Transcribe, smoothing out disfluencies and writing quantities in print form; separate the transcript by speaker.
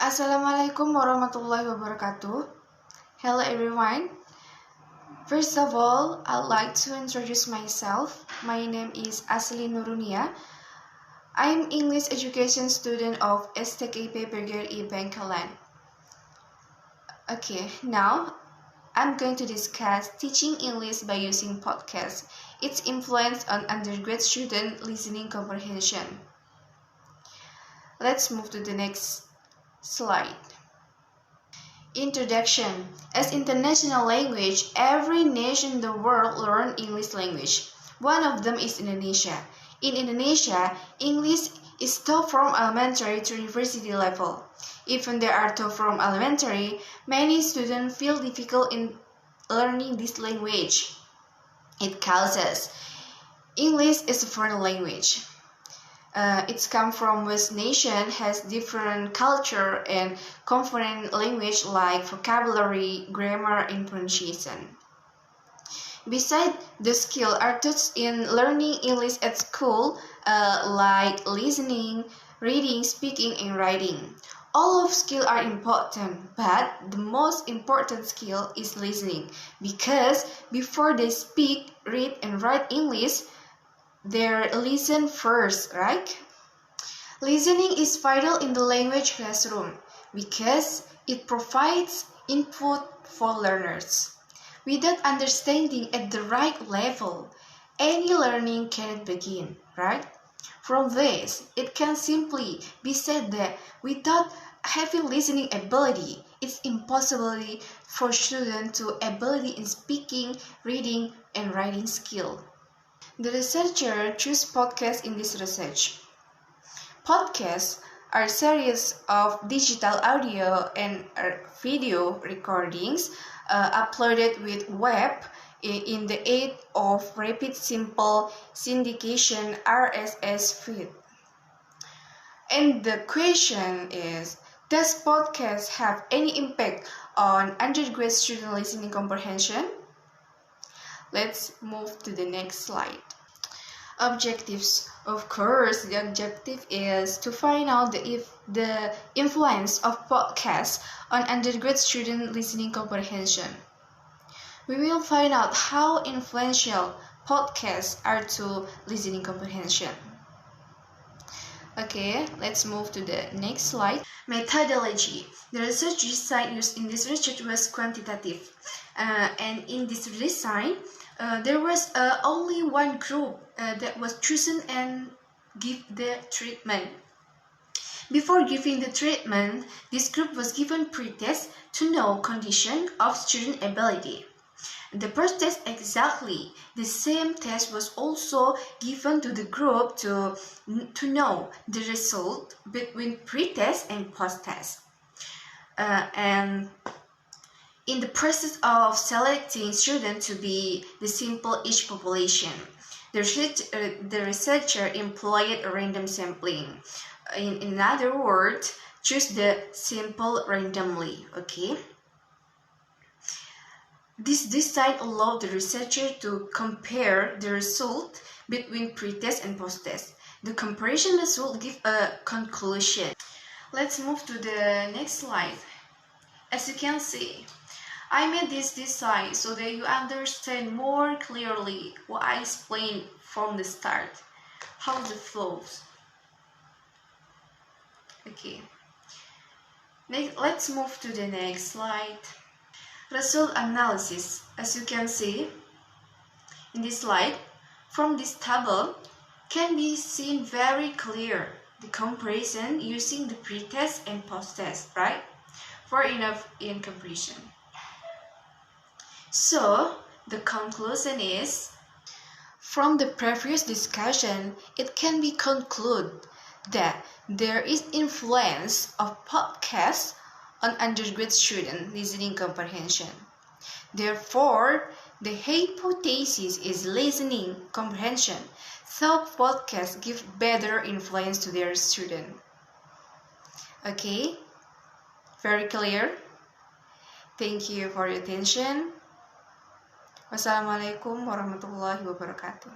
Speaker 1: Assalamualaikum warahmatullahi wabarakatuh. Hello everyone. First of all, I'd like to introduce myself. My name is Aslin. I'm English education student of STKP PGRI Bangkalan. Okay, now I'm going to discuss teaching English by using podcast. Its influence on undergrad student listening comprehension. Let's move to the next slide. Introduction. As international language, every nation in the world learns English language. One of them is Indonesia. In Indonesia, English is taught from elementary to university level. Even they are taught from elementary, many students feel difficult in learning this language. It causes English is a foreign language. It's come from West nation, has different culture and component language like vocabulary, grammar, and pronunciation. Besides, the skills are taught in learning English at school, like listening, reading, speaking, and writing. All of skills are important, but the most important skill is listening, because before they speak, read, and write English, they listen first, right? Listening is vital in the language classroom because it provides input for learners. Without understanding at the right level, any learning cannot begin, right? From this, it can simply be said that without having listening ability, it's impossible for students to ability in speaking, reading, and writing skill. The researcher chose podcasts in this research. Podcasts are a series of digital audio and video recordings uploaded with web in the age of rapid simple syndication RSS feed. And the question is, does podcast have any impact on undergrad student listening comprehension? Let's move to the next slide. Objectives. Of course, the objective is to find out if the influence of podcasts on undergrad student listening comprehension. We will find out how influential podcasts are to listening comprehension. Okay, let's move to the next slide. Methodology. The research design used in this research was quantitative. And in this design, there was only one group that was chosen and give the treatment. Before giving the treatment, this group was given pre-test to know condition of student ability. The first test exactly the same test was also given to the group to know the result between pre-test and post-test. And in the process of selecting students to be the simple age population, the researcher employed a random sampling. In other words, choose the sample randomly. Okay. This design allowed the researcher to compare the result between pre-test and post-test. The comparison result give a conclusion. Let's move to the next slide. As you can see, I made this design so that you understand more clearly what I explained from the start, how it flows. Okay. Let's move to the next slide. Result analysis. As you can see in this slide, from this table can be seen very clear the comparison using the pre-test and post-test, right? For enough in comparison. So, the conclusion is, from the previous discussion, it can be concluded that there is influence of podcasts on undergrad student listening comprehension. Therefore, the hypothesis is listening comprehension, so podcasts give better influence to their student. Okay? Very clear? Thank you for your attention. Wassalamualaikum warahmatullahi wabarakatuh.